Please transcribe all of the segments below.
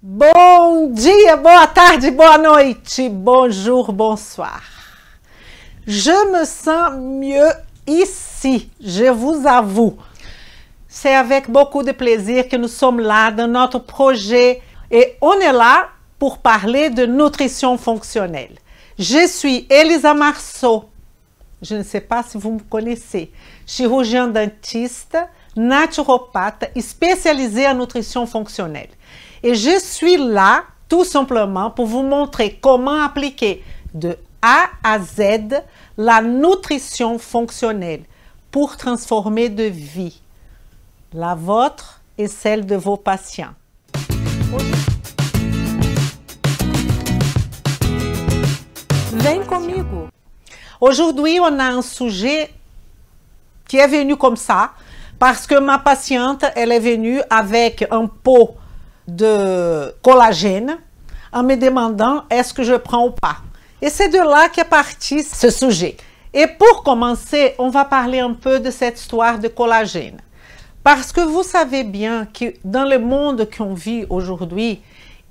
Bom dia, boa tarde, boa noite, bonjour, bonsoir. Je me sens mieux ici, je vous avoue. C'est avec beaucoup de plaisir que nous sommes là dans notre projet et on est là pour parler de nutrition fonctionnelle. Je suis Elisa Marceau, je ne sais pas si vous me connaissez, chirurgien dentiste, naturopathe spécialisé en nutrition fonctionnelle. Et je suis là tout simplement pour vous montrer comment appliquer de A à Z la nutrition fonctionnelle pour transformer de vie, la vôtre et celle de vos patients. Vem comigo. Aujourd'hui, on a un sujet qui est venu comme ça parce que ma patiente, elle est venue avec un pot de collagène en me demandant est-ce que je prends ou pas. Et c'est de là qu'est parti ce sujet. Et pour commencer, on va parler un peu de cette histoire de collagène. Parce que vous savez bien que dans le monde qu'on vit aujourd'hui,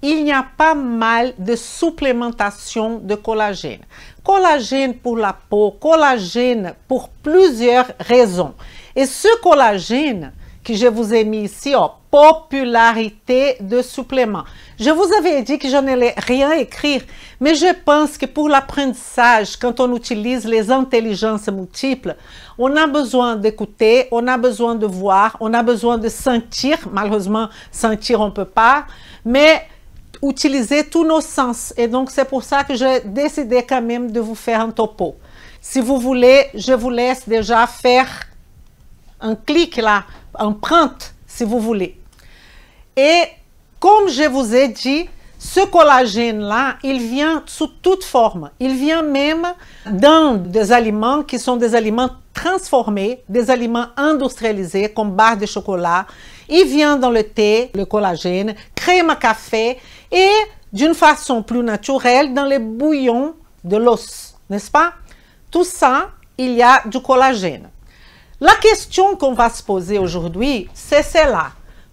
il y a pas mal de supplémentation de collagène. Collagène pour la peau, collagène pour plusieurs raisons. Et ce collagène que je vous ai mis ici, popularité de suppléments. Je vous avais dit que je n'allais rien écrire, mais je pense que pour l'apprentissage, quand on utilise les intelligences multiples, on a besoin d'écouter, on a besoin de voir, on a besoin de sentir. Malheureusement, sentir on ne peut pas, mais utiliser tous nos sens. Et donc, c'est pour ça que j'ai décidé quand même de vous faire un topo. Si vous voulez, je vous laisse déjà faire un clic là, un print, si vous voulez. Et comme je vous ai dit, ce collagène-là, il vient sous toute forme. Il vient même dans des aliments qui sont des aliments transformés, des aliments industrialisés comme barres de chocolat. Il vient dans le thé, le collagène, crème à café et d'une façon plus naturelle dans les bouillons de l'os, n'est-ce pas? Tout ça, il y a du collagène. La question qu'on va se poser aujourd'hui, c'est celle-là.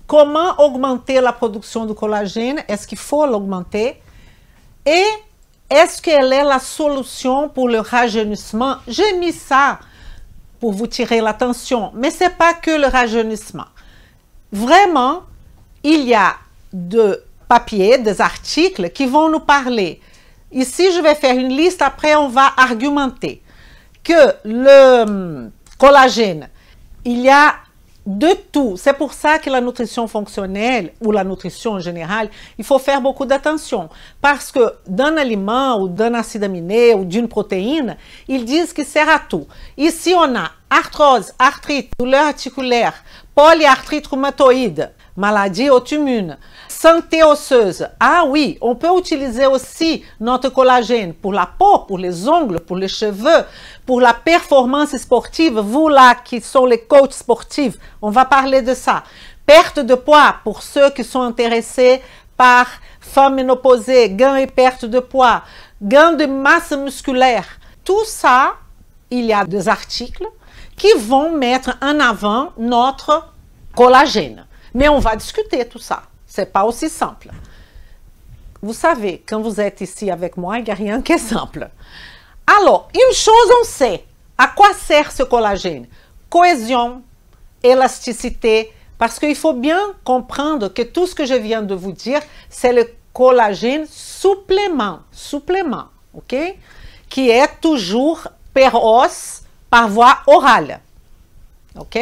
Comment augmenter la production de collagène? Est-ce qu'il faut l'augmenter? Et est-ce qu'elle est la solution pour le rajeunissement? J'ai mis ça pour vous tirer l'attention, mais ce n'est pas que le rajeunissement. Vraiment, il y a des papiers, des articles qui vont nous parler. Ici, je vais faire une liste, après on va argumenter que le collagène, il y a de tout. C'est pour ça que la nutrition fonctionnelle ou la nutrition en général, il faut faire beaucoup d'attention. Parce que d'un aliment ou d'un acide aminé ou d'une protéine, ils disent qu'il sert à tout. Ici, on a arthrose, arthrite, douleur articulaire, polyarthrite rhumatoïde, maladie auto-immune, santé osseuse. Ah oui, on peut utiliser aussi notre collagène pour la peau, pour les ongles, pour les cheveux, pour la performance sportive. Vous là qui sont les coachs sportifs, on va parler de ça. Perte de poids pour ceux qui sont intéressés par femmes ménopausées, gain et perte de poids, gain de masse musculaire. Tout ça, il y a des articles qui vont mettre en avant notre collagène. Mais on va discuter tout ça. Ce n'est pas aussi simple. Vous savez, quand vous êtes ici avec moi, il n'y a rien qui est simple. Alors, une chose on sait. À quoi sert ce collagène? Cohésion, élasticité, parce qu'il faut bien comprendre que tout ce que je viens de vous dire, c'est le collagène supplément, ok? Qui est toujours per os, par voie orale, ok?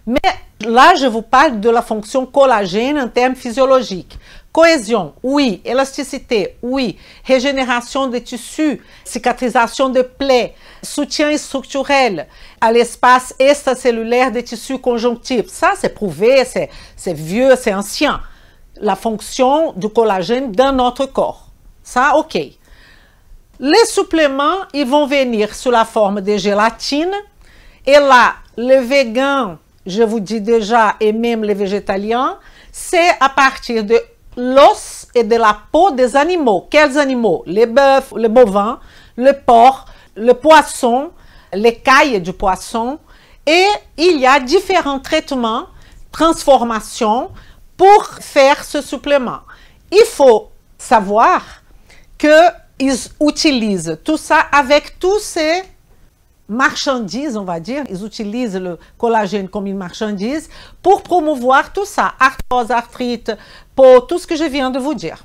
Mais là, je vous parle de la fonction collagène en termes physiologiques. Cohésion, oui. Élasticité, oui. Régénération des tissus, cicatrisation de plaies, soutien structurel à l'espace extracellulaire des tissus conjonctifs. Ça, c'est prouvé, c'est vieux, c'est ancien. La fonction du collagène dans notre corps. Ça, ok. Les suppléments, ils vont venir sous la forme de gélatine. Et là, le végan, je vous dis déjà, et même les végétaliens, c'est à partir de l'os et de la peau des animaux. Quels animaux? Les bœufs, les bovins, le porc, le poisson, l'écaille du poisson. Et il y a différents traitements, transformations pour faire ce supplément. il faut savoir qu'ils utilisent tout ça avec tous ces marchandises, on va dire. Ils utilisent le collagène comme une marchandise pour promouvoir tout ça, arthrose, arthrite, peau, tout ce que je viens de vous dire.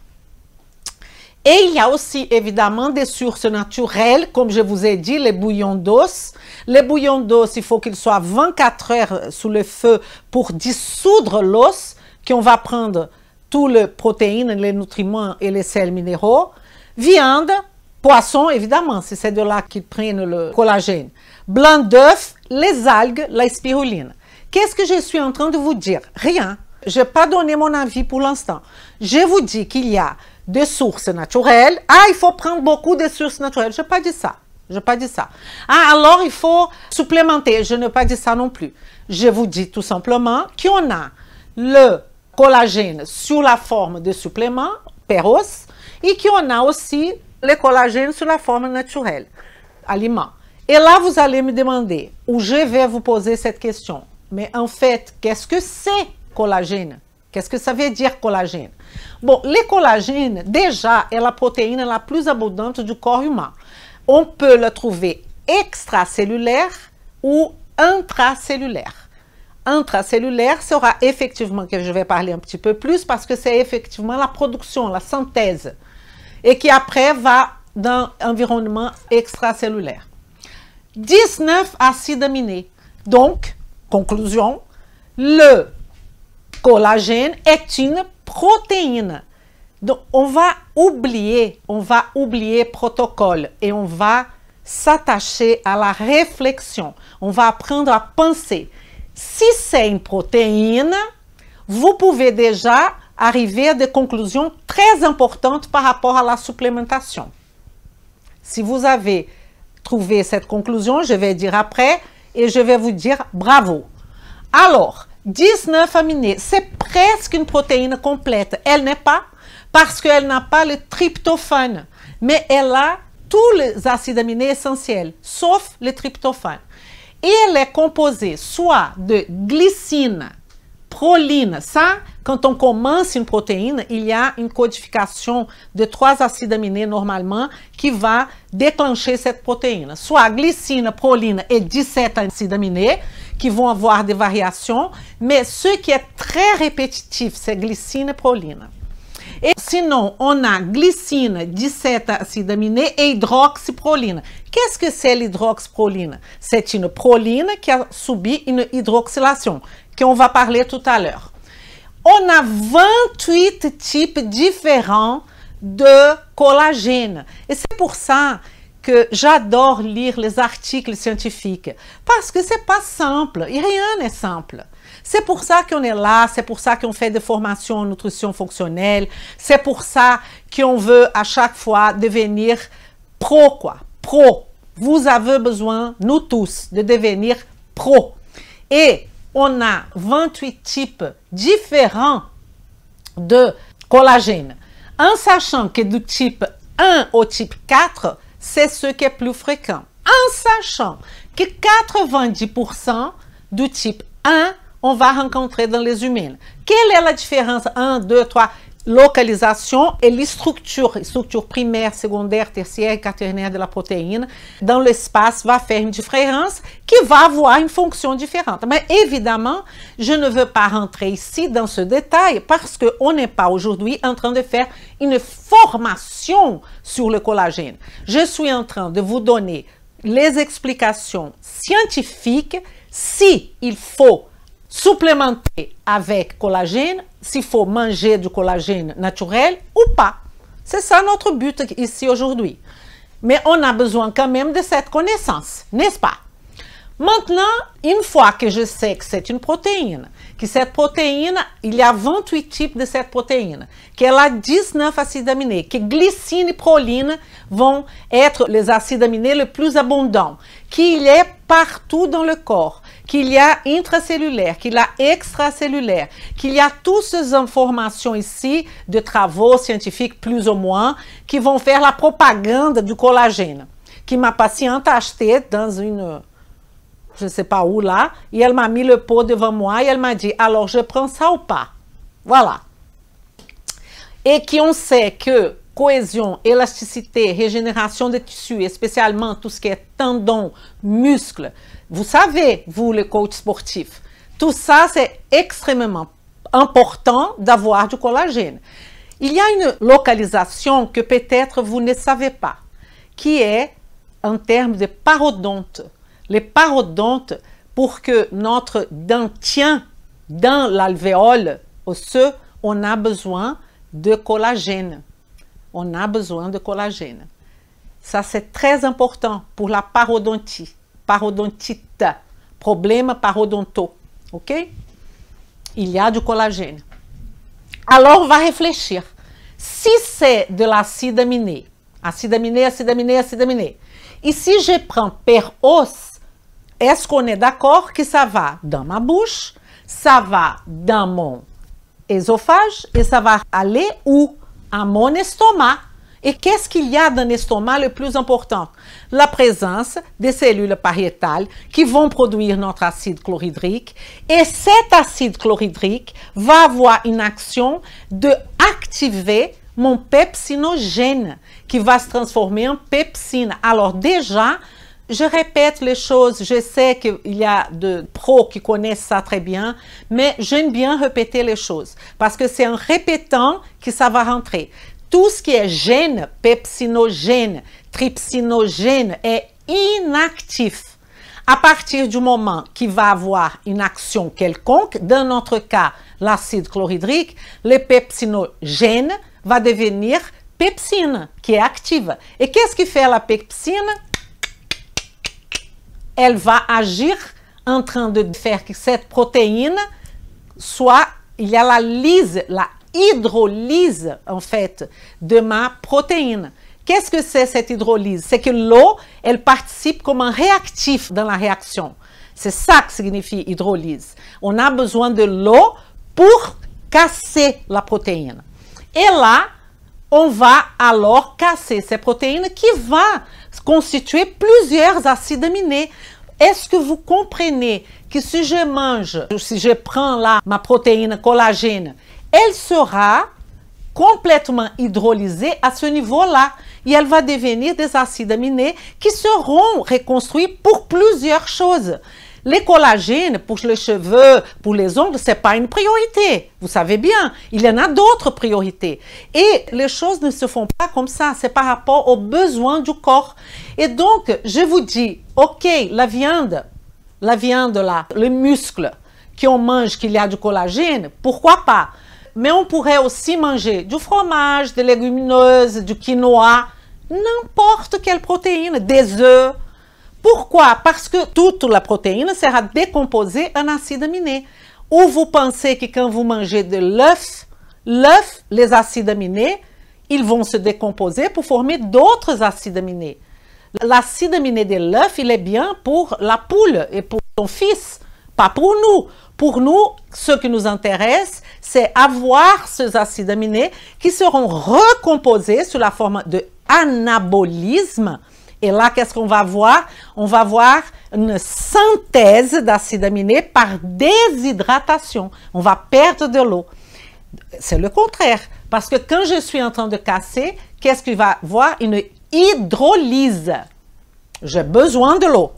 Et il y a aussi évidemment des sources naturelles, comme je vous ai dit, les bouillons d'os. Les bouillons d'os, il faut qu'ils soient 24 heures sous le feu pour dissoudre l'os, qu'on va prendre toutes les protéines, les nutriments et les sels minéraux. Viande, poisson, évidemment, si c'est de là qu'ils prennent le collagène. Blanc d'œuf, les algues, la spiruline. Qu'est-ce que je suis en train de vous dire? Rien. Je n'ai pas donné mon avis pour l'instant. Je vous dis qu'il y a des sources naturelles. Ah, il faut prendre beaucoup de sources naturelles. Je n'ai pas dit ça. Je n'ai pas dit ça. Ah, alors il faut supplémenter. Je n'ai pas dit ça non plus. Je vous dis tout simplement qu'on a le collagène sous la forme de supplément, Péros, et qu'on a aussi le collagène sous la forme naturelle, aliment. Et là, vous allez me demander, ou je vais vous poser cette question, mais en fait, qu'est-ce que c'est collagène? Qu'est-ce que ça veut dire collagène? Bon, le collagène, déjà, est la protéine la plus abondante du corps humain. On peut le trouver extracellulaire ou intracellulaire. Intracellulaire sera effectivement, que je vais parler un petit peu plus, parce que c'est effectivement la production, la synthèse, et qui après va dans l'environnement extracellulaire. 19 acides aminés. Donc, conclusion, le collagène est une protéine. Donc, on va oublier protocole et on va s'attacher à la réflexion. On va apprendre à penser. Si c'est une protéine, vous pouvez déjà arriver à des conclusions très importantes par rapport à la supplémentation. Si vous avez trouvé cette conclusion, je vais dire après et je vais vous dire bravo. Alors, 19 aminés, c'est presque une protéine complète. Elle n'est pas, parce qu'elle n'a pas le tryptophane, mais elle a tous les acides aminés essentiels, sauf le tryptophane. Et elle est composée soit de glycine, proline. Ça, quand on commence une protéine, il y a une codification de 3 acides aminés normalement qui va déclencher cette protéine. Soit glycine, proline et 17 acides aminés qui vont avoir des variations, mais ce qui est très répétitif, c'est glycine et proline. Et sinon, on a glycine, 17 acides aminés et hydroxyproline. Qu'est-ce que c'est l'hydroxyproline? C'est une proline qui a subi une hydroxylation, qu'on va parler tout à l'heure. On a 28 types différents de collagène. Et c'est pour ça que j'adore lire les articles scientifiques. Parce que c'est pas simple. Et rien n'est simple. C'est pour ça qu'on est là, c'est pour ça qu'on fait des formations en nutrition fonctionnelle, c'est pour ça qu'on veut à chaque fois devenir pro, quoi. Pro. Vous avez besoin, nous tous, de devenir pro. Et on a 28 types différents de collagène. En sachant que du type 1 au type 4, c'est ce qui est plus fréquent. En sachant que 90% du type 1 on va rencontrer dans les humains. Quelle est la différence? 1, 2, 3, localisation et les structures primaires, secondaires, tertiaires et quaternaires de la protéine dans l'espace va faire une différence qui va avoir une fonction différente. Mais évidemment, je ne veux pas rentrer ici dans ce détail parce qu'on n'est pas aujourd'hui en train de faire une formation sur le collagène. Je suis en train de vous donner les explications scientifiques si il faut supplémenter avec collagène, s'il faut manger du collagène naturel ou pas. C'est ça notre but ici aujourd'hui. Mais on a besoin quand même de cette connaissance, n'est-ce pas? Maintenant, une fois que je sais que c'est une protéine, que cette protéine, il y a 28 types de cette protéine, qu'elle a 19 acides aminés, que glycine et proline vont être les acides aminés les plus abondants, qu'il est partout dans le corps, qu'il y a intracellulaire, qu'il y a extracellulaire, qu'il y a toutes ces informations ici de travaux scientifiques plus ou moins qui vont faire la propagande du collagène, que ma patiente a acheté dans une... je ne sais pas où là, et elle m'a mis le pot devant moi et elle m'a dit, alors je prends ça ou pas? Voilà. et qui on sait que cohésion, élasticité, régénération des tissus, et spécialement tout ce qui est tendons, muscles, vous savez, vous les coachs sportifs, tout ça c'est extrêmement important d'avoir du collagène. Il y a une localisation que peut-être vous ne savez pas, qui est en termes de parodonte. Les parodontes, pour que notre dent tient dans l'alvéole osseux, on a besoin de collagène. On a besoin de collagène. Ça, c'est très important pour la parodontie. Parodontite. Problème parodonto. OK? Il y a du collagène. Alors, on va réfléchir. Si c'est de l'acide aminé, acide aminé, acide aminé, acide aminé, et si je prends per os, est-ce qu'on est d'accord que ça va dans ma bouche, ça va dans mon œsophage et ça va aller où? À mon estomac. Et qu'est-ce qu'il y a dans l'estomac le plus important? La présence des cellules pariétales qui vont produire notre acide chlorhydrique. Et cet acide chlorhydrique va avoir une action de activer mon pepsinogène qui va se transformer en pepsine. Alors déjà, je répète les choses, je sais qu'il y a de pros qui connaissent ça très bien, mais j'aime bien répéter les choses parce que c'est en répétant que ça va rentrer. Tout ce qui est gène, pepsinogène, trypsinogène est inactif. À partir du moment qu'il va avoir une action quelconque, dans notre cas, l'acide chlorhydrique, le pepsinogène va devenir pepsine, qui est active. Et qu'est-ce qui fait la pepsine? Elle va agir en train de faire que cette protéine soit, il y a la lyse, la hydrolyse en fait de ma protéine. Qu'est-ce que c'est cette hydrolyse? C'est que l'eau, elle participe comme un réactif dans la réaction. C'est ça que signifie hydrolyse. On a besoin de l'eau pour casser la protéine. Et là, on va alors casser ces protéines qui vont constituer plusieurs acides aminés. Est-ce que vous comprenez que si je mange, si je prends là ma protéine collagène, elle sera complètement hydrolysée à ce niveau-là et elle va devenir des acides aminés qui seront reconstruits pour plusieurs choses. Les collagènes pour les cheveux, pour les ongles, ce n'est pas une priorité. Vous savez bien, il y en a d'autres priorités. Et les choses ne se font pas comme ça, c'est par rapport aux besoins du corps. Et donc, je vous dis, ok, la viande là, les muscles qu'on mange, qu'il y a du collagène, pourquoi pas? Mais on pourrait aussi manger du fromage, des légumineuses, du quinoa, n'importe quelle protéine, des œufs. Pourquoi? Parce que toute la protéine sera décomposée en acides aminés. Ou vous pensez que quand vous mangez de l'œuf, les acides aminés, ils vont se décomposer pour former d'autres acides aminés. L'acide aminé de l'œuf, il est bien pour la poule et pour son fils, pas pour nous. Pour nous, ce qui nous intéresse, c'est avoir ces acides aminés qui seront recomposés sous la forme de anabolisme. Et là, qu'est-ce qu'on va voir? On va voir une synthèse d'acides aminés par déshydratation. On va perdre de l'eau. C'est le contraire. Parce que quand je suis en train de casser, qu'est-ce qu'il va y avoir? Une hydrolyse. J'ai besoin de l'eau.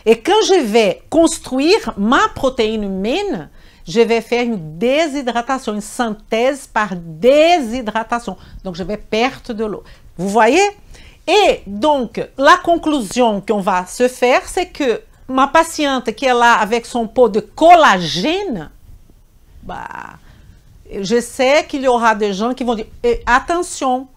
Et quand je vais construire ma protéine humaine, je vais faire une déshydratation, une synthèse par déshydratation. Donc, je vais perdre de l'eau. Vous voyez? Et donc, la conclusion qu'on va se faire, c'est que ma patiente qui est là avec son pot de collagène, je sais qu'il y aura des gens qui vont dire attention,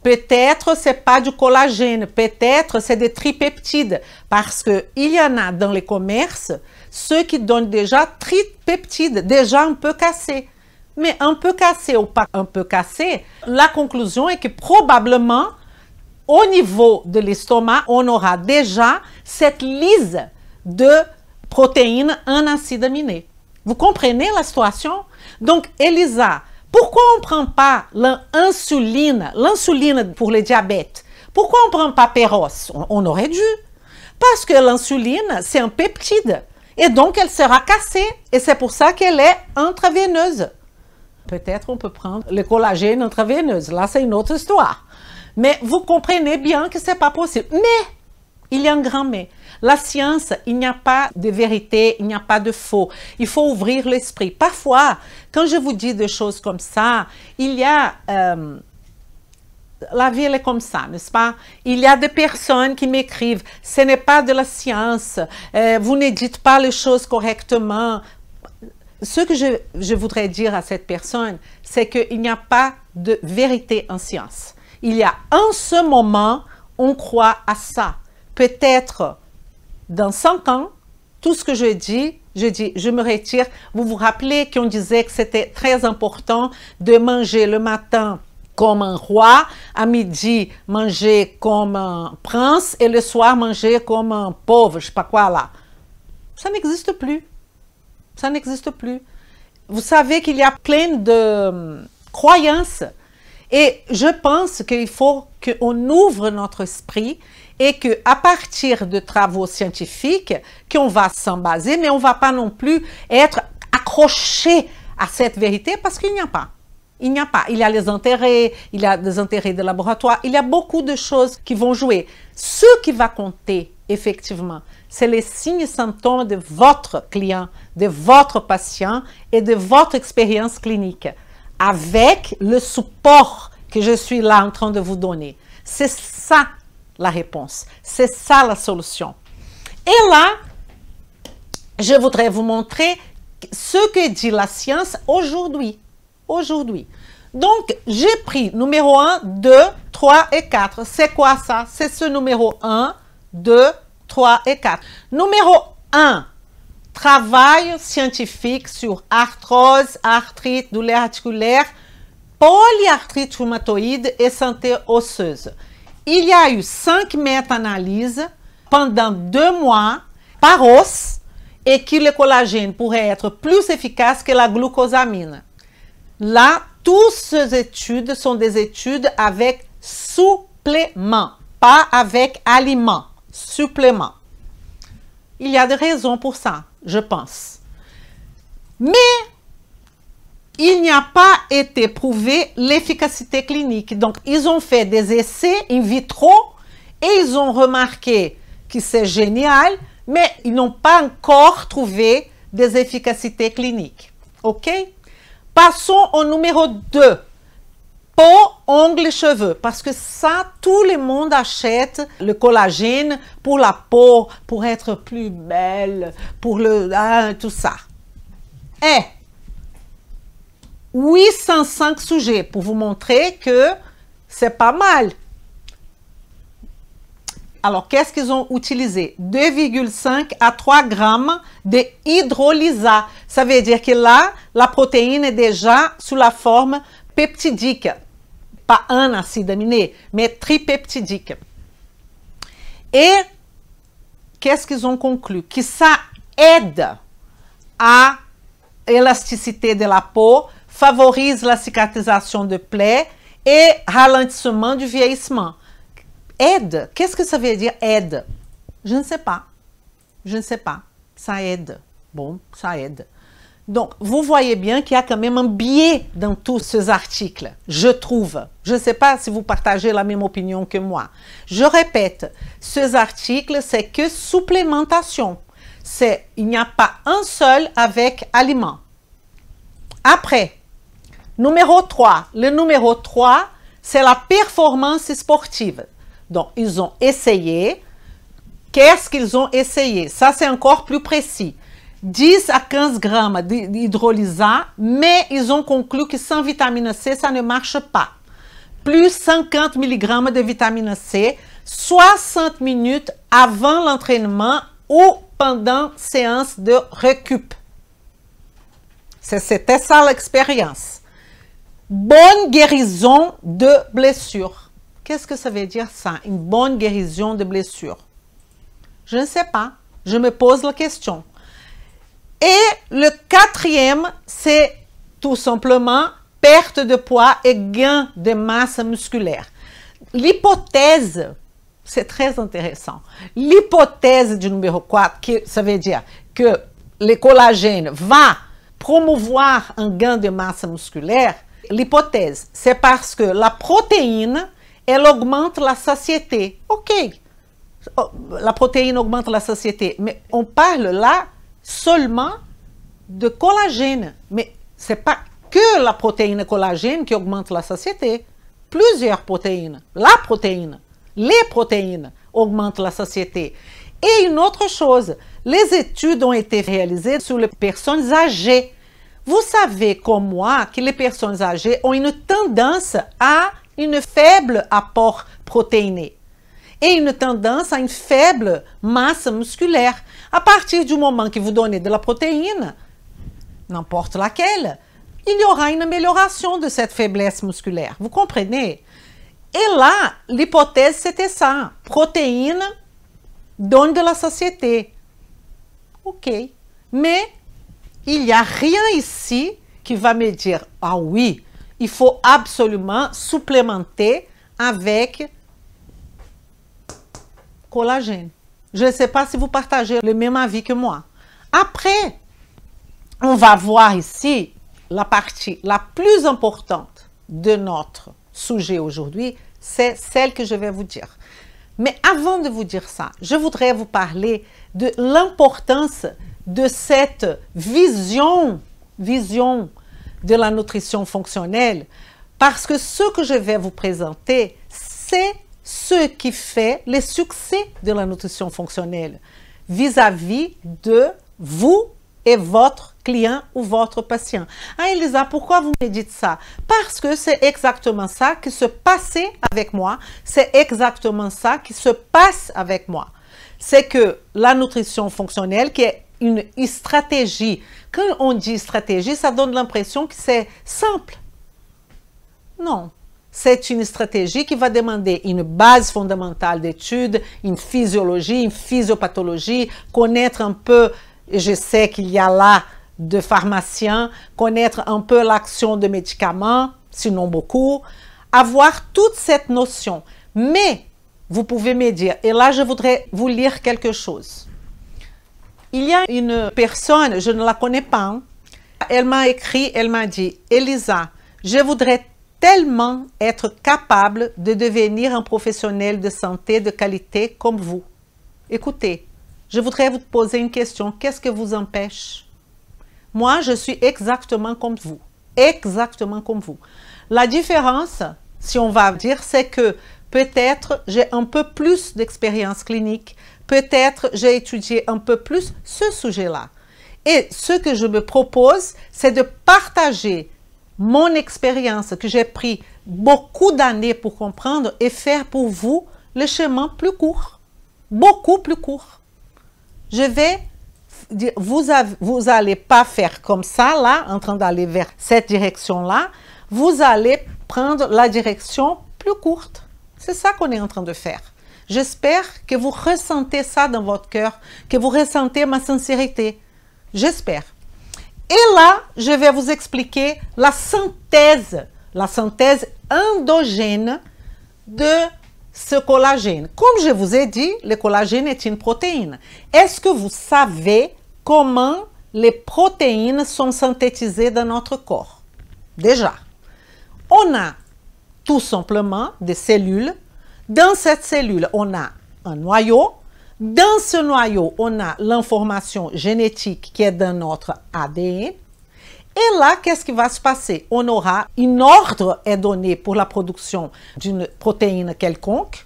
peut-être ce n'est pas du collagène, peut-être c'est des tripeptides, parce qu'il y en a dans les commerces ceux qui donnent déjà tripeptides, déjà un peu cassés. Mais un peu cassé ou pas un peu cassé, la conclusion est que probablement, au niveau de l'estomac, on aura déjà cette lyse de protéines en acides aminés. Vous comprenez la situation? Donc, Elisa, pourquoi on ne prend pas l'insuline pour le diabète? Pourquoi on ne prend pas Péros? On aurait dû. Parce que l'insuline, c'est un peptide. Et donc, elle sera cassée. Et c'est pour ça qu'elle est intraveineuse. Peut-être on peut prendre le collagène intraveineuse. Là, c'est une autre histoire. Mais vous comprenez bien que ce n'est pas possible. Mais, il y a un grand mais. La science, il n'y a pas de vérité, il n'y a pas de faux. Il faut ouvrir l'esprit. Parfois, quand je vous dis des choses comme ça, il y a... la vie, elle est comme ça, n'est-ce pas? Il y a des personnes qui m'écrivent, ce n'est pas de la science, vous ne dites pas les choses correctement. Ce que je voudrais dire à cette personne, c'est qu'il n'y a pas de vérité en science. Il y a en ce moment, on croit à ça. Peut-être dans 5 ans, tout ce que je dis, je me retire. Vous vous rappelez qu'on disait que c'était très important de manger le matin comme un roi, à midi, manger comme un prince, et le soir, manger comme un pauvre, je ne sais pas quoi là. Ça n'existe plus. Ça n'existe plus. Vous savez qu'il y a plein de croyances, et je pense qu'il faut qu'on ouvre notre esprit, et qu'à partir de travaux scientifiques, qu'on va s'en baser, mais on ne va pas non plus être accroché à cette vérité, parce qu'il n'y a pas. Il n'y a pas. Il y a les intérêts, il y a des intérêts de laboratoire, il y a beaucoup de choses qui vont jouer. Ce qui va compter, effectivement, c'est les signes et symptômes de votre client, de votre patient et de votre expérience clinique, avec le support que je suis là en train de vous donner. C'est ça la réponse, c'est ça la solution. Et là, je voudrais vous montrer ce que dit la science aujourd'hui. Donc, j'ai pris numéro 1, 2, 3 et 4. C'est quoi ça? C'est ce numéro 1, 2, 3 et 4. Numéro 1, travail scientifique sur arthrose, arthrite, douleur articulaire, polyarthrite rhumatoïde et santé osseuse. Il y a eu 5 méta-analyses pendant 2 mois par os et que le collagène pourrait être plus efficace que la glucosamine. Là, toutes ces études sont des études avec supplément, pas avec aliment, supplément. Il y a des raisons pour ça, je pense. Mais il n'y a pas été prouvé l'efficacité clinique. Donc, ils ont fait des essais in vitro et ils ont remarqué que c'est génial, mais ils n'ont pas encore trouvé des efficacités cliniques. OK? Passons au numéro 2. Peau, ongles, cheveux. Parce que ça, tout le monde achète le collagène pour la peau, pour être plus belle, pour tout ça. Et 805 sujets pour vous montrer que c'est pas mal. Alors, qu'est-ce qu'ils ont utilisé? 2,5 à 3 grammes de hydrolysa. Ça veut dire que là, la protéine est déjà sous la forme peptidique. Pas un acide aminé, mais tripeptidique. Et qu'est-ce qu'ils ont conclu? Que ça aide à l'élasticité de la peau, favorise la cicatrisation de plaies et ralentissement du vieillissement. Aide, qu'est-ce que ça veut dire aide? Je ne sais pas. Je ne sais pas. Ça aide. Bon, ça aide. Donc, vous voyez bien qu'il y a quand même un biais dans tous ces articles, je trouve. Je ne sais pas si vous partagez la même opinion que moi. Je répète, ces articles, c'est que supplémentation. Il n'y a pas un seul avec aliment. Après, numéro 3. Le numéro 3, c'est la performance sportive. Donc, ils ont essayé. Qu'est-ce qu'ils ont essayé? Ça, c'est encore plus précis. 10 à 15 grammes d'hydrolysa, mais ils ont conclu que sans vitamine C, ça ne marche pas. Plus 50 mg de vitamine C, 60 minutes avant l'entraînement ou pendant séance de récup. C'était ça l'expérience. Bonne guérison de blessures. Qu'est-ce que ça veut dire ça? Une bonne guérison de blessures? Je ne sais pas. Je me pose la question. Et le 4e, c'est tout simplement perte de poids et gain de masse musculaire. L'hypothèse, c'est très intéressant. L'hypothèse du numéro 4, ça veut dire que le collagène va promouvoir un gain de masse musculaire, l'hypothèse, c'est parce que la protéine, elle augmente la satiété. OK, la protéine augmente la satiété, mais on parle là seulement de collagène. Mais ce n'est pas que la protéine collagène qui augmente la satiété. Plusieurs protéines, la protéine, les protéines augmentent la satiété. Et une autre chose, les études ont été réalisées sur les personnes âgées. Vous savez comme moi que les personnes âgées ont une tendance à un faible apport protéiné et une tendance à une faible masse musculaire. À partir du moment que vous donnez de la protéine, n'importe laquelle, il y aura une amélioration de cette faiblesse musculaire. Vous comprenez? Et là, l'hypothèse, c'était ça. Protéine donne de la satiété. OK. Mais il n'y a rien ici qui va me dire, ah oui, il faut absolument supplémenter avec collagène. Je ne sais pas si vous partagez le même avis que moi. Après, on va voir ici la partie la plus importante de notre sujet aujourd'hui, c'est celle que je vais vous dire. Mais avant de vous dire ça, je voudrais vous parler de l'importance de cette vision de la nutrition fonctionnelle, parce que ce que je vais vous présenter, c'est ce qui fait le succès de la nutrition fonctionnelle vis-à-vis de vous et votre client ou votre patient. Ah Elisa, pourquoi vous me dites ça? Parce que c'est exactement ça qui se passait avec moi, c'est exactement ça qui se passe avec moi. C'est que la nutrition fonctionnelle, qui est une stratégie, quand on dit stratégie, ça donne l'impression que c'est simple. Non, c'est une stratégie qui va demander une base fondamentale d'études, une physiologie, une physiopathologie, connaître un peu, et je sais qu'il y a là de pharmaciens, connaître un peu l'action de médicaments, sinon beaucoup, avoir toute cette notion. Mais vous pouvez me dire, et là je voudrais vous lire quelque chose. Il y a une personne, je ne la connais pas, elle m'a écrit, elle m'a dit, Elisa, je voudrais tellement être capable de devenir un professionnel de santé de qualité comme vous. Écoutez, je voudrais vous poser une question. Qu'est-ce qui vous empêche? Moi, je suis exactement comme vous. Exactement comme vous. La différence, si on va dire, c'est que peut-être j'ai un peu plus d'expérience clinique. Peut-être j'ai étudié un peu plus ce sujet-là. Et ce que je me propose, c'est de partager mon expérience que j'ai pris beaucoup d'années pour comprendre et faire pour vous le chemin plus court. Beaucoup plus court. Je vais dire, vous n'allez pas faire comme ça, là, en train d'aller vers cette direction-là. Vous allez prendre la direction plus courte. C'est ça qu'on est en train de faire. J'espère que vous ressentez ça dans votre cœur, que vous ressentez ma sincérité. J'espère. Et là, je vais vous expliquer la synthèse endogène de ce collagène. Comme je vous ai dit, le collagène est une protéine. Est-ce que vous savez comment les protéines sont synthétisées dans notre corps? Déjà, on a tout simplement des cellules. Dans cette cellule, on a un noyau. Dans ce noyau, on a l'information génétique qui est dans notre ADN. Et là, qu'est-ce qui va se passer? On aura un ordre est donné pour la production d'une protéine quelconque.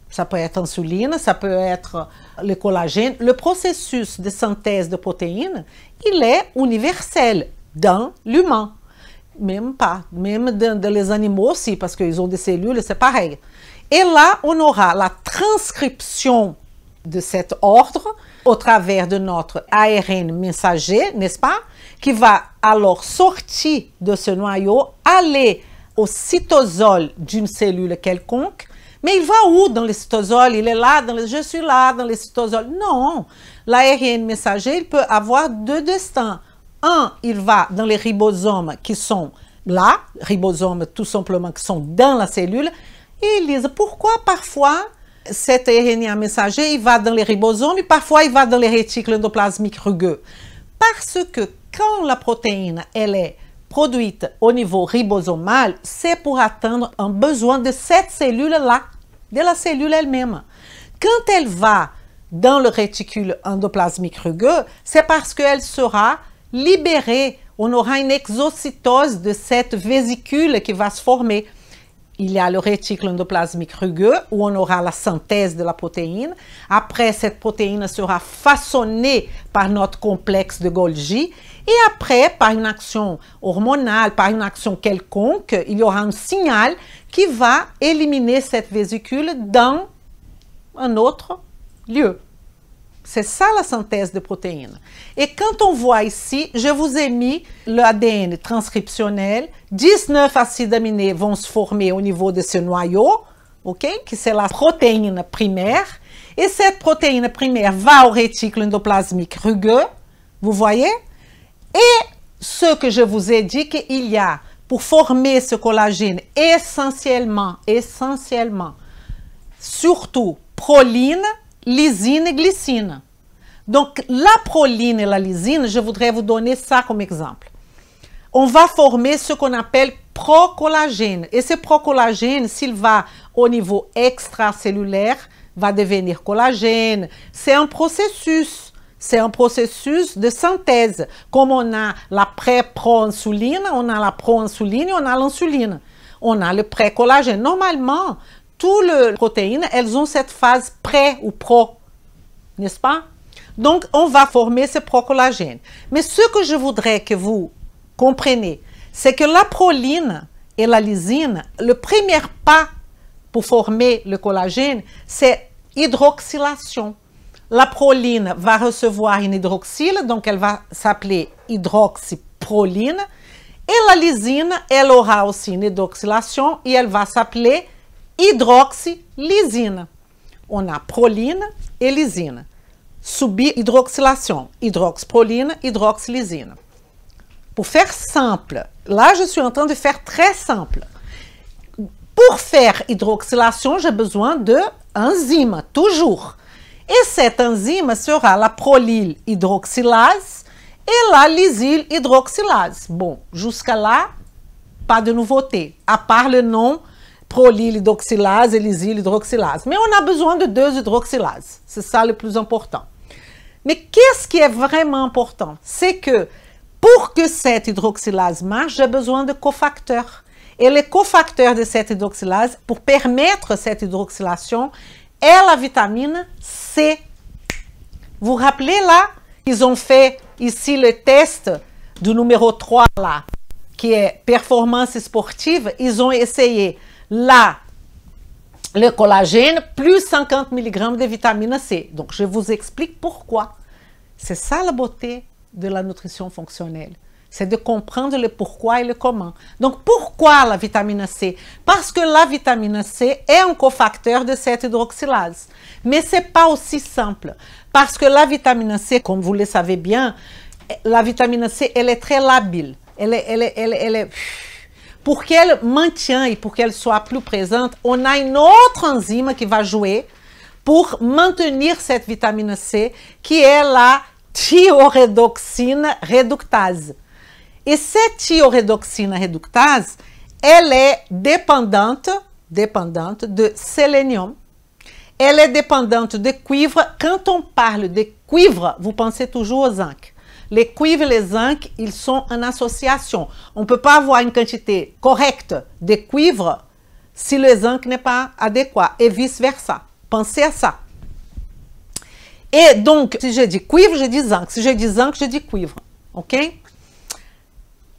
Ça peut être insuline, ça peut être le collagène. Le processus de synthèse de protéines, il est universel dans l'humain. Même pas, même dans les animaux aussi, parce qu'ils ont des cellules, c'est pareil. Et là, on aura la transcription de cet ordre au travers de notre ARN messager, n'est-ce pas? Qui va alors sortir de ce noyau, aller au cytosol d'une cellule quelconque. Mais il va où dans le cytosol? Il est là, je suis là dans le cytosol. Non, l'ARN messager, il peut avoir deux destins. Un, il va dans les ribosomes qui sont là, ribosomes tout simplement qui sont dans la cellule. Et ils disent, pourquoi parfois cet RNA messager, il va dans les ribosomes et parfois il va dans les réticules endoplasmiques rugueux? Parce que quand la protéine, elle est produite au niveau ribosomal, c'est pour atteindre un besoin de cette cellule-là, de la cellule elle-même. Quand elle va dans le réticule endoplasmique rugueux, c'est parce qu'elle sera libérée. On aura une exocytose de cette vésicule qui va se former. Il y a le réticule endoplasmique rugueux où on aura la synthèse de la protéine. Après, cette protéine sera façonnée par notre complexe de Golgi. Et après, par une action hormonale, par une action quelconque, il y aura un signal qui va éliminer cette vésicule dans un autre lieu. C'est ça la synthèse de protéines. Et quand on voit ici, je vous ai mis l'ADN transcriptionnel. 19 acides aminés vont se former au niveau de ce noyau, ok? Qui c'est la protéine primaire. Et cette protéine primaire va au réticule endoplasmique rugueux, vous voyez? Et ce que je vous ai dit qu'il y a pour former ce collagène essentiellement, surtout proline, lysine et glycine. Donc, la proline et la lysine, je voudrais vous donner ça comme exemple. On va former ce qu'on appelle procollagène. Et ce procollagène, s'il va au niveau extracellulaire, va devenir collagène. C'est un processus. C'est un processus de synthèse. Comme on a la pré-proinsuline, on a la proinsuline et on a l'insuline. On a le pré-collagène. Normalement, toutes les protéines, elles ont cette phase pré ou pro, n'est-ce pas? Donc, on va former ce procollagène. Mais ce que je voudrais que vous compreniez, c'est que la proline et la lysine, le premier pas pour former le collagène, c'est hydroxylation. La proline va recevoir une hydroxyle, donc elle va s'appeler hydroxyproline. Et la lysine, elle aura aussi une hydroxylation et elle va s'appeler hydroxylysine. On a proline et lysine. Subir hydroxylation, hydroxyproline, hydroxylysine. Pour faire simple, là je suis en train de faire très simple. Pour faire hydroxylation, j'ai besoin d'enzyme, toujours. Et cette enzyme sera la prolyl hydroxylase et la lysyl hydroxylase. Bon, jusqu'à là, pas de nouveauté, à part le nom prolyl hydroxylase et lysyl hydroxylase. Mais on a besoin de 2 hydroxylases. C'est ça le plus important. Mais qu'est-ce qui est vraiment important? C'est que pour que cette hydroxylase marche, j'ai besoin de cofacteurs. Et les cofacteurs de cette hydroxylase, pour permettre cette hydroxylation, est la vitamine C. Vous vous rappelez là, ils ont fait ici le test du numéro 3 là, qui est performance sportive. Ils ont essayé là, le collagène, plus 50 mg de vitamine C. Donc, je vous explique pourquoi. C'est ça la beauté de la nutrition fonctionnelle. C'est de comprendre le pourquoi et le comment. Donc, pourquoi la vitamine C? Parce que la vitamine C est un cofacteur de cette hydroxylase. Mais ce n'est pas aussi simple. Parce que la vitamine C, comme vous le savez bien, la vitamine C, elle est très labile. Elle est pour qu'elle maintienne et pour qu'elle soit plus présente, on a une autre enzyme qui va jouer pour maintenir cette vitamine C, qui est la thiorédoxine réductase. Et cette thiorédoxine réductase, elle est dépendante de sélénium. Elle est dépendante de cuivre. Quand on parle de cuivre, vous pensez toujours au zinc. Les cuivres et les zinc, ils sont en association. On ne peut pas avoir une quantité correcte de cuivre si le zinc n'est pas adéquat et vice-versa. Pensez à ça. Et donc, si je dis cuivre, je dis zinc. Si je dis zinc, je dis cuivre. OK?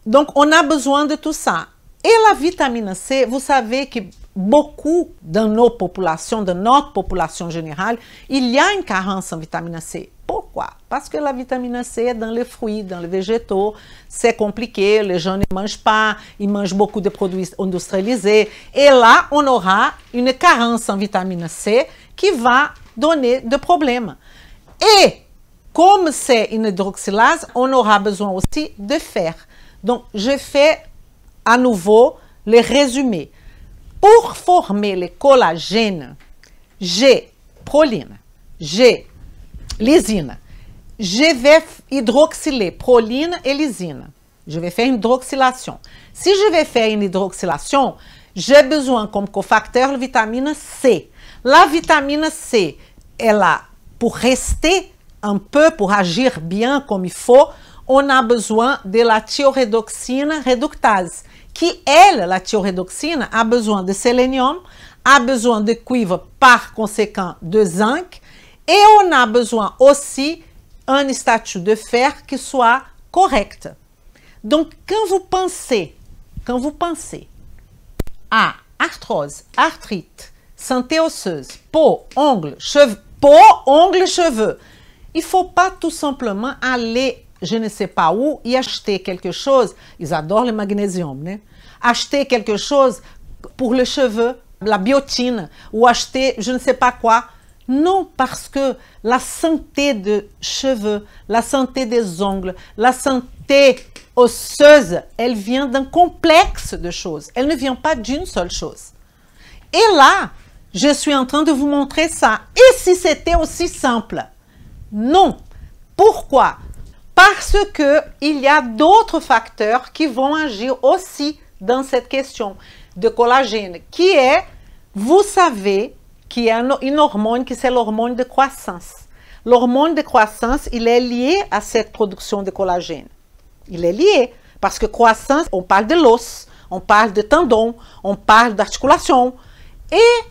Donc, on a besoin de tout ça. Et la vitamine C, vous savez que beaucoup dans nos populations, dans notre population générale, il y a une carence en vitamine C. Pourquoi? Parce que la vitamine C est dans les fruits, dans les végétaux. C'est compliqué, les gens ne mangent pas, ils mangent beaucoup de produits industrialisés. Et là, on aura une carence en vitamine C qui va donner des problèmes. Et comme c'est une hydroxylase, on aura besoin aussi de fer. Donc, je fais à nouveau le résumé. Pour former le collagène, j'ai proline, j'ai lysine je vais hydroxyler proline et lysine. Je vais faire une hydroxylation. Si je vais faire une hydroxylation, j'ai besoin comme cofacteur de vitamine C. La vitamine C, elle a, pour rester un peu, pour agir bien comme il faut, on a besoin de la thiorédoxine réductase, qui, elle, la thiorédoxine, a besoin de sélénium, a besoin de cuivre, par conséquent de zinc, et on a besoin aussi un statut de fer qui soit correct. Donc, quand vous pensez à arthrose, arthrite, santé osseuse, peau, ongles, cheveux, il ne faut pas tout simplement aller, je ne sais pas où, et acheter quelque chose. Ils adorent le magnésium, né? Acheter quelque chose pour les cheveux, la biotine, ou acheter je ne sais pas quoi. Non, parce que la santé des cheveux, la santé des ongles, la santé osseuse, elle vient d'un complexe de choses. Elle ne vient pas d'une seule chose. Et là, je suis en train de vous montrer ça. Et si c'était aussi simple? Non. Pourquoi? Parce qu'il y a d'autres facteurs qui vont agir aussi dans cette question de collagène, qui est, vous savez, qu'il y a une hormone qui c'est l'hormone de croissance. L'hormone de croissance, il est lié à cette production de collagène. Il est lié parce que croissance, on parle de l'os, on parle de tendons, on parle d'articulation. Et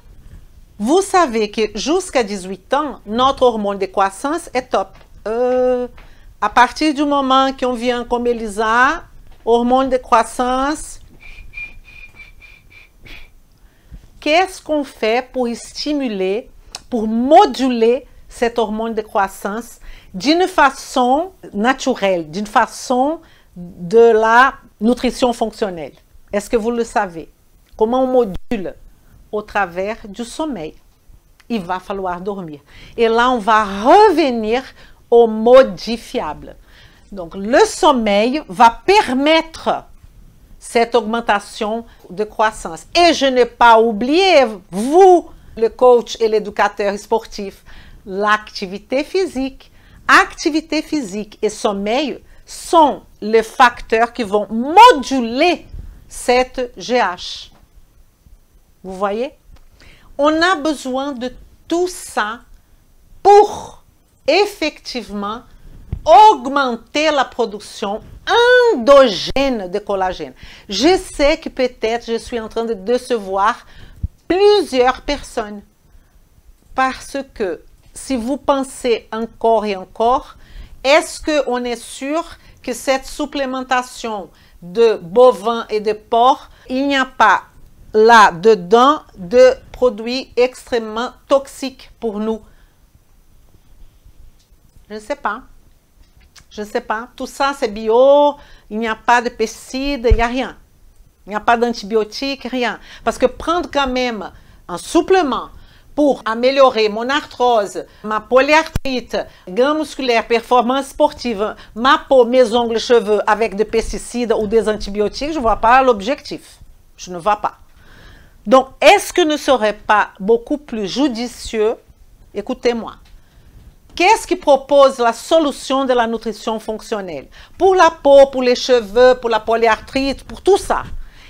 vous savez que jusqu'à 18 ans, notre hormone de croissance est top. À partir du moment qu'on vient comme Elisa, hormone de croissance, qu'est-ce qu'on fait pour stimuler, pour moduler cette hormone de croissance d'une façon naturelle, d'une façon de la nutrition fonctionnelle? Est-ce que vous le savez? Comment on module? Au travers du sommeil. Il va falloir dormir. Et là, on va revenir au modifiable. Donc, le sommeil va permettre cette augmentation de croissance. Et je n'ai pas oublié, vous, le coach et l'éducateur sportif, l'activité physique. Activité physique et sommeil sont les facteurs qui vont moduler cette GH. Vous voyez? On a besoin de tout ça pour effectivement augmenter la production endogène de collagène. Je sais que peut-être je suis en train de décevoir plusieurs personnes parce que si vous pensez encore et encore, est-ce qu'on est sûr que cette supplémentation de bovins et de porcs, il n'y a pas là-dedans de produits extrêmement toxiques pour nous? Je ne sais pas. Je ne sais pas. Tout ça, c'est bio. Il n'y a pas de pesticides, il n'y a rien. Il n'y a pas d'antibiotiques, rien. Parce que prendre quand même un supplément pour améliorer mon arthrose, ma polyarthrite, gain musculaire, performance sportive, ma peau, mes ongles, cheveux avec des pesticides ou des antibiotiques, je ne vois pas l'objectif. Je ne vois pas. Donc, est-ce que ne serait pas beaucoup plus judicieux, écoutez-moi, qu'est-ce qui propose la solution de la nutrition fonctionnelle? Pour la peau, pour les cheveux, pour la polyarthrite, pour tout ça.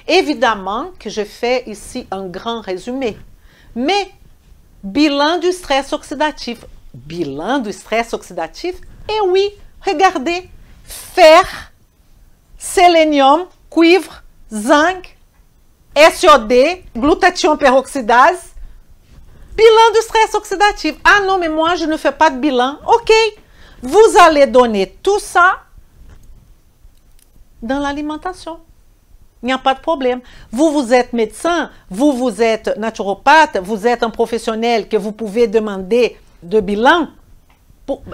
Évidemment que je fais ici un grand résumé. Mais, bilan du stress oxydatif. Bilan du stress oxydatif? Eh oui, regardez, fer, sélénium, cuivre, zinc, SOD, glutathion peroxydase, bilan du stress oxydatif. Ah non, mais moi, je ne fais pas de bilan. Ok, vous allez donner tout ça dans l'alimentation. Il n'y a pas de problème. Vous êtes médecin, vous êtes naturopathe, vous êtes un professionnel que vous pouvez demander de bilan.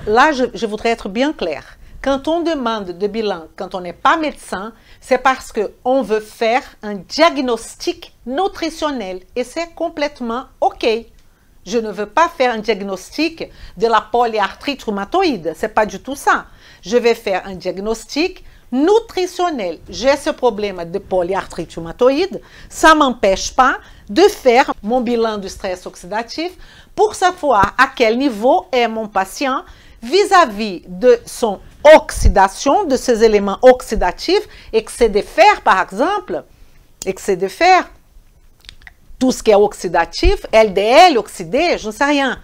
Là, je voudrais être bien clair. Quand on demande de bilan, quand on n'est pas médecin, c'est parce qu'on veut faire un diagnostic nutritionnel. Et c'est complètement OK. Je ne veux pas faire un diagnostic de la polyarthrite rhumatoïde. Ce n'est pas du tout ça. Je vais faire un diagnostic nutritionnel. J'ai ce problème de polyarthrite rhumatoïde. Ça ne m'empêche pas de faire mon bilan du stress oxydatif pour savoir à quel niveau est mon patient vis-à-vis de son oxydation, de ces éléments oxydatifs, excès de fer par exemple, excès de fer, tout ce qui est oxydatif, LDL, oxydé, je ne sais rien.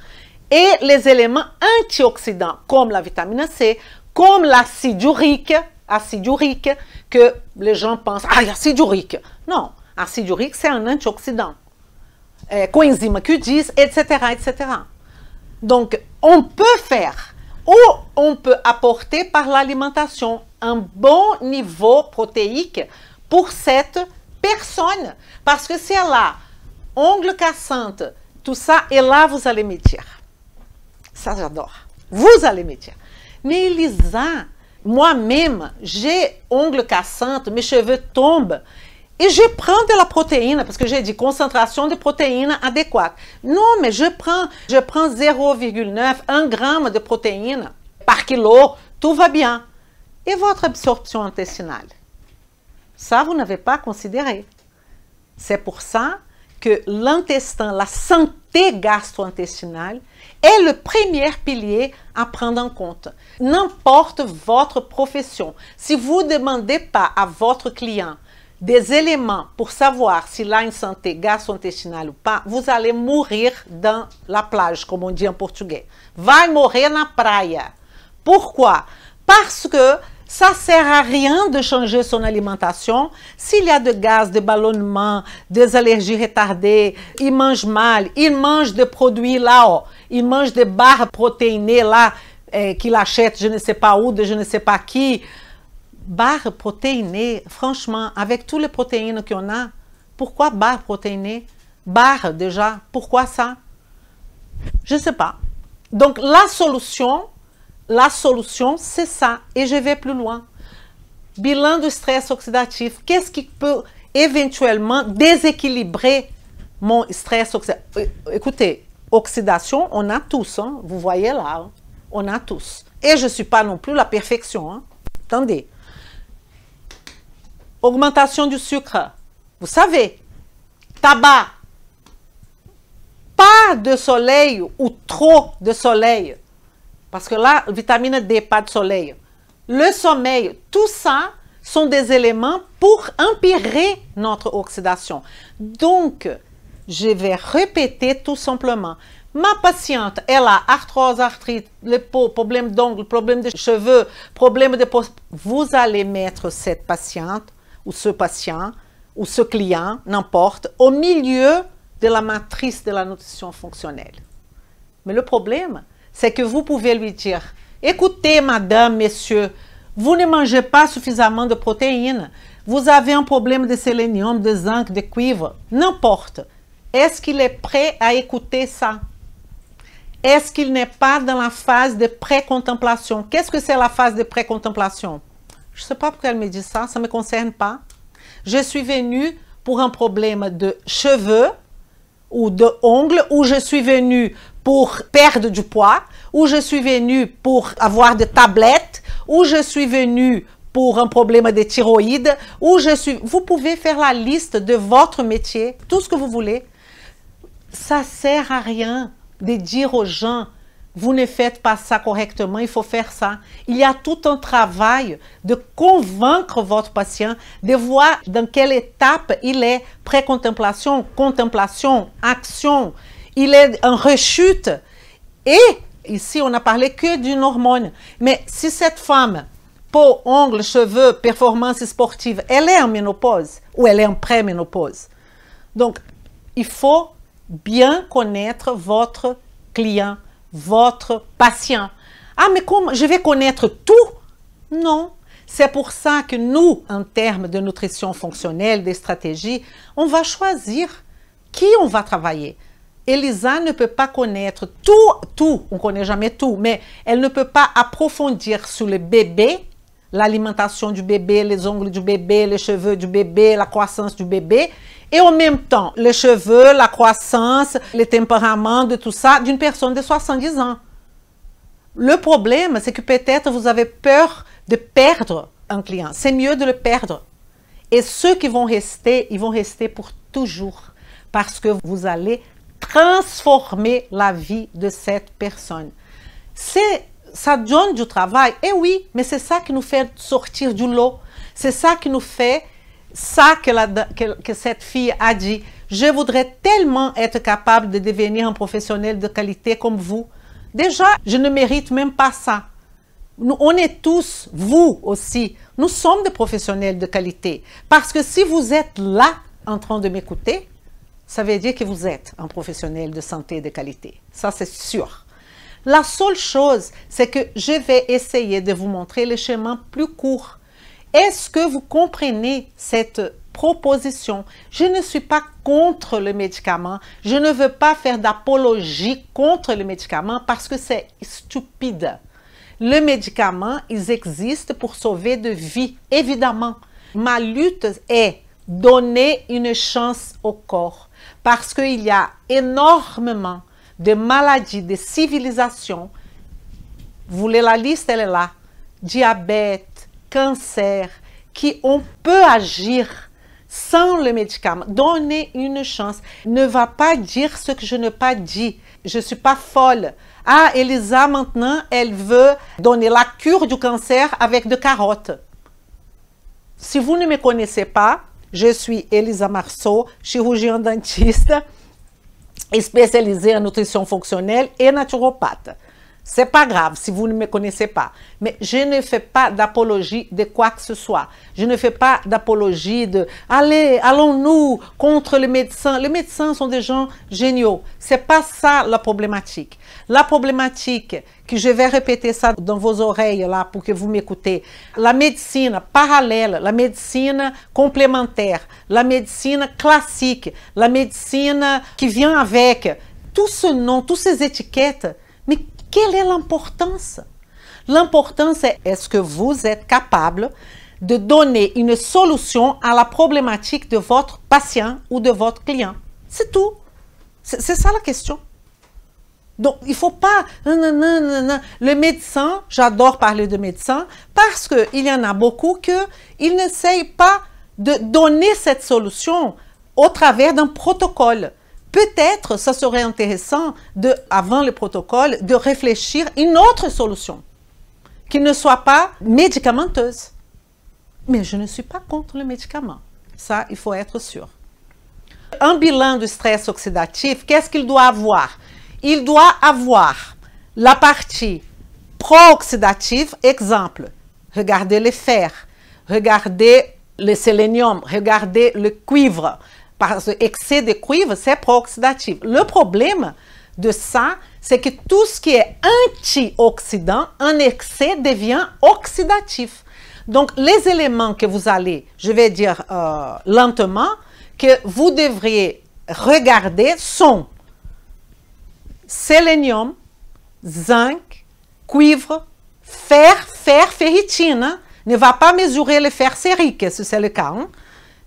Et les éléments antioxydants, comme la vitamine C, comme l'acide urique, que les gens pensent, ah, l'acide urique. Non, l'acide urique, c'est un antioxydant. Coenzyme Q10, etc., etc. Donc, on peut faire, ou on peut apporter par l'alimentation un bon niveau protéique pour cette personne. Parce que si elle a ongles cassants, tout ça, et là, vous allez me dire. Ça, j'adore. Vous allez me dire. Mais Elisa, moi-même, j'ai ongles cassants, mes cheveux tombent, et je prends de la protéine, parce que j'ai dit concentration de protéines adéquate. Non, mais je prends 0,9, 1 gramme de protéines par kilo, tout va bien. Et votre absorption intestinale? Ça, vous n'avez pas considéré. C'est pour ça que l'intestin, la santé gastro-intestinale, est le premier pilier à prendre en compte. N'importe votre profession, si vous ne demandez pas à votre client des éléments pour savoir s'il a une santé gastro-intestinale ou pas, vous allez mourir dans la plage, comme on dit en portugais. Vai morrer na praia. Pourquoi? Parce que ça ne sert à rien de changer son alimentation. S'il y a de gaz, de ballonnement, des allergies retardées, il mange mal, il mange des produits là, oh, il mange des barres protéinées là, qu'il achète je ne sais pas où, de je ne sais pas qui. Barres protéinées, franchement, avec toutes les protéines qu'on a, pourquoi barres protéinées? Barres déjà, pourquoi ça? Je ne sais pas. Donc la solution, c'est ça. Et je vais plus loin. Bilan du stress oxydatif. Qu'est-ce qui peut éventuellement déséquilibrer mon stress oxydatif? Écoutez, oxydation, on a tous. Hein? Vous voyez là, hein? On a tous. Et je ne suis pas non plus la perfection. Hein? Attendez. Augmentation du sucre. Vous savez, tabac. Pas de soleil ou trop de soleil. Parce que là, vitamine D, pas de soleil. Le sommeil, tout ça sont des éléments pour empirer notre oxydation. Donc, je vais répéter tout simplement. Ma patiente, elle a arthrose, arthrite, les peaux, problème d'ongles, problème de cheveux, problème de peau. Vous allez mettre cette patiente, ou ce patient, ou ce client, n'importe, au milieu de la matrice de la nutrition fonctionnelle. Mais le problème, c'est que vous pouvez lui dire, écoutez madame, messieurs, vous ne mangez pas suffisamment de protéines, vous avez un problème de sélénium, de zinc, de cuivre, n'importe. Est-ce qu'il est prêt à écouter ça? Est-ce qu'il n'est pas dans la phase de pré-contemplation? Qu'est-ce que c'est la phase de pré-contemplation? Je ne sais pas pourquoi elle me dit ça, ça ne me concerne pas. Je suis venue pour un problème de cheveux ou de ongles, ou je suis venue pour perdre du poids, ou je suis venue pour avoir des tablettes, ou je suis venue pour un problème de thyroïde, ou je suis... Vous pouvez faire la liste de votre métier, tout ce que vous voulez. Ça ne sert à rien de dire aux gens, vous ne faites pas ça correctement, il faut faire ça. Il y a tout un travail de convaincre votre patient, de voir dans quelle étape il est, pré-contemplation, contemplation, action, il est en rechute. Et ici, on n'a parlé que d'une hormone. Mais si cette femme, peau, ongles, cheveux, performance sportive, elle est en ménopause ou elle est en pré-ménopause. Donc, il faut bien connaître votre client, votre patient. Ah, mais comment je vais connaître tout? Non. C'est pour ça que nous, en termes de nutrition fonctionnelle, des stratégies, on va choisir qui on va travailler. Elisa ne peut pas connaître tout, on ne connaît jamais tout, mais elle ne peut pas approfondir sur le bébé, l'alimentation du bébé, les ongles du bébé, les cheveux du bébé, la croissance du bébé, et en même temps, les cheveux, la croissance, les tempéraments, de tout ça, d'une personne de 70 ans. Le problème, c'est que peut-être vous avez peur de perdre un client. C'est mieux de le perdre. Et ceux qui vont rester, ils vont rester pour toujours. Parce que vous allez transformer la vie de cette personne. C'est ça donne du travail. Eh oui, mais c'est ça qui nous fait sortir du lot. C'est ça qui nous fait, ça que cette fille a dit. Je voudrais tellement être capable de devenir un professionnel de qualité comme vous. Déjà, je ne mérite même pas ça. Nous, on est tous, vous aussi, nous sommes des professionnels de qualité. Parce que si vous êtes là en train de m'écouter, ça veut dire que vous êtes un professionnel de santé de qualité. Ça, c'est sûr. La seule chose, c'est que je vais essayer de vous montrer le chemin plus court. Est-ce que vous comprenez cette proposition? Je ne suis pas contre le médicament. Je ne veux pas faire d'apologie contre le médicament parce que c'est stupide. Le médicament, ils existent pour sauver de vies, évidemment. Ma lutte est donner une chance au corps parce qu'il y a énormément de maladies, de civilisations. Vous voulez la liste, elle est là. Diabète, cancer, qui on peut agir sans le médicament. Donnez une chance. Ne va pas dire ce que je n'ai pas dit. Je ne suis pas folle. Ah, Elisa, maintenant, elle veut donner la cure du cancer avec des carottes. Si vous ne me connaissez pas, je suis Elisa Marceau, chirurgien dentiste, spécialisée en nutrition fonctionnelle et naturopathe. C'est pas grave si vous ne me connaissez pas. Mais je ne fais pas d'apologie de quoi que ce soit. Je ne fais pas d'apologie de « allons-nous contre les médecins ». Les médecins sont des gens géniaux. C'est pas ça la problématique. La problématique, que je vais répéter ça dans vos oreilles là pour que vous m'écoutez. La médecine parallèle, la médecine complémentaire, la médecine classique, la médecine qui vient avec, tout ce nom, toutes ces étiquettes, mais quelle est l'importance? L'importance est, est-ce que vous êtes capable de donner une solution à la problématique de votre patient ou de votre client? C'est tout. C'est ça la question. Donc, il ne faut pas... Le médecin, j'adore parler de médecin, parce qu'il y en a beaucoup qui n'essayent pas de donner cette solution au travers d'un protocole. Peut-être, ça serait intéressant, avant le protocole, de réfléchir à une autre solution qui ne soit pas médicamenteuse. Mais je ne suis pas contre le médicament. Ça, il faut être sûr. Un bilan du stress oxydatif, qu'est-ce qu'il doit avoir? Il doit avoir la partie pro-oxydative, exemple, regardez le fer, regardez le sélénium, regardez le cuivre. Parce que l'excès de cuivre, c'est pro-oxydatif. Le problème de ça, c'est que tout ce qui est antioxydant, en excès, devient oxydatif. Donc, les éléments que vous allez, je vais dire lentement, que vous devriez regarder sont sélénium, zinc, cuivre, ferritine. Ne va pas mesurer le fer sérique, si c'est le cas. Hein?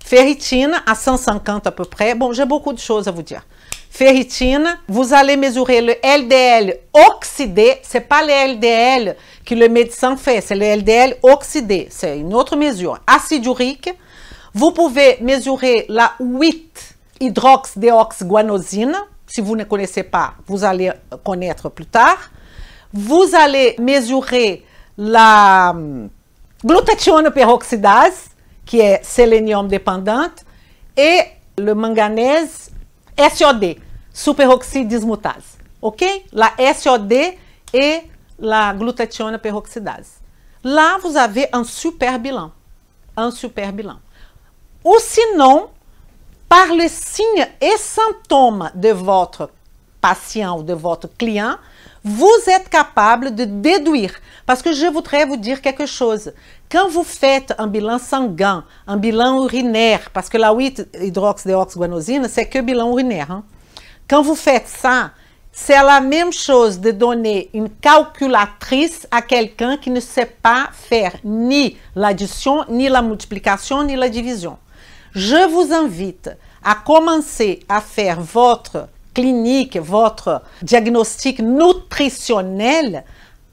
Ferritine à 150 à peu près. Bon, j'ai beaucoup de choses à vous dire. Ferritine, vous allez mesurer le LDL oxydé. Ce n'est pas le LDL que le médecin fait, c'est le LDL oxydé. C'est une autre mesure. Acide urique. Vous pouvez mesurer la 8-hydroxydéoxyguanosine. Si vous ne connaissez pas, vous allez connaître plus tard. Vous allez mesurer la glutathione peroxydase, qui est sélénium dépendante, et le manganèse SOD, superoxyde dismutase. OK? La SOD et la glutathione peroxydase. Là, vous avez un super bilan. Un super bilan. Ou sinon, par les signes et symptômes de votre patient ou de votre client, vous êtes capable de déduire. Parce que je voudrais vous dire quelque chose. Quand vous faites un bilan sanguin, un bilan urinaire, parce que la 8-hydroxydéoxyguanosine, c'est que bilan urinaire. Hein? Quand vous faites ça, c'est la même chose de donner une calculatrice à quelqu'un qui ne sait pas faire ni l'addition, ni la multiplication, ni la division. Je vous invite à commencer à faire votre clinique, votre diagnostic nutritionnel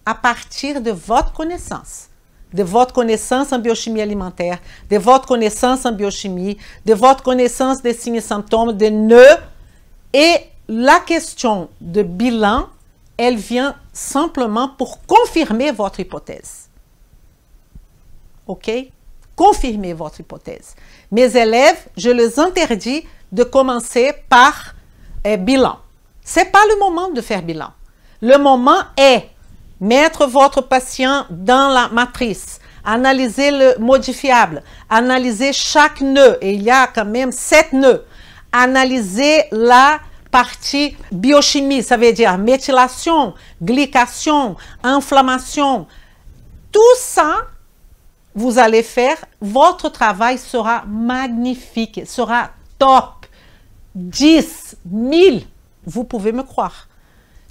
à partir de votre connaissance. De votre connaissance en biochimie alimentaire, de votre connaissance en biochimie, de votre connaissance des signes et symptômes, des nœuds. Et la question de bilan elle vient simplement pour confirmer votre hypothèse. OK? Confirmer votre hypothèse. Mes élèves, je les interdis de commencer par bilan. Ce n'est pas le moment de faire bilan. Le moment est mettre votre patient dans la matrice, analyser le modifiable, analyser chaque nœud, et il y a quand même 7 nœuds, analyser la partie biochimie, ça veut dire méthylation, glycation, inflammation. Tout ça, vous allez faire, votre travail sera magnifique, sera top. 10 000, vous pouvez me croire.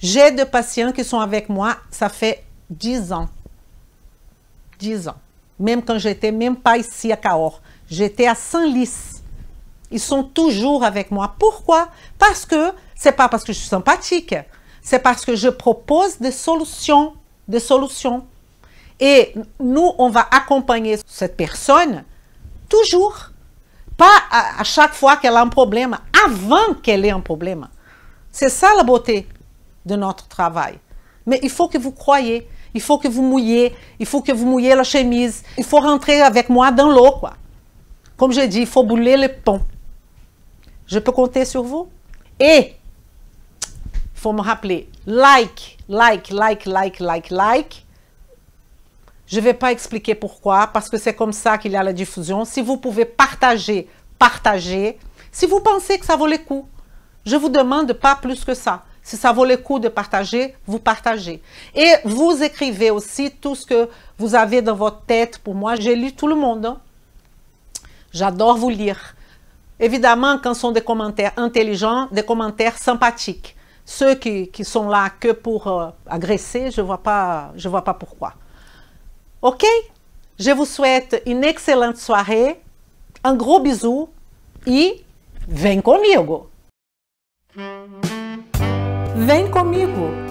J'ai des patients qui sont avec moi, ça fait 10 ans. 10 ans. Même quand j'étais même pas ici à Cahors, j'étais à Senlis. Ils sont toujours avec moi. Pourquoi? Parce que, c'est pas parce que je suis sympathique, c'est parce que je propose des solutions. Des solutions. Et nous, on va accompagner cette personne toujours. Pas à chaque fois qu'elle a un problème, avant qu'elle ait un problème. C'est ça la beauté de notre travail. Mais il faut que vous croyez, il faut que vous mouillez, il faut que vous mouillez la chemise, il faut rentrer avec moi dans l'eau, quoi. Comme je dis, il faut brûler le pont. Je peux compter sur vous? Et, il faut me rappeler, like. Je ne vais pas expliquer pourquoi, parce que c'est comme ça qu'il y a la diffusion. Si vous pouvez partager, partagez. Si vous pensez que ça vaut le coup, je vous demande pas plus que ça. Si ça vaut le coup de partager, vous partagez. Et vous écrivez aussi tout ce que vous avez dans votre tête. Pour moi, j'ai lu tout le monde. Hein. J'adore vous lire. Évidemment, quand ce sont des commentaires intelligents, des commentaires sympathiques. Ceux qui sont là que pour agresser, je vois pas pourquoi. OK? Je vous souhaite une excellente soirée, un gros bisou e vem comigo! Vem comigo!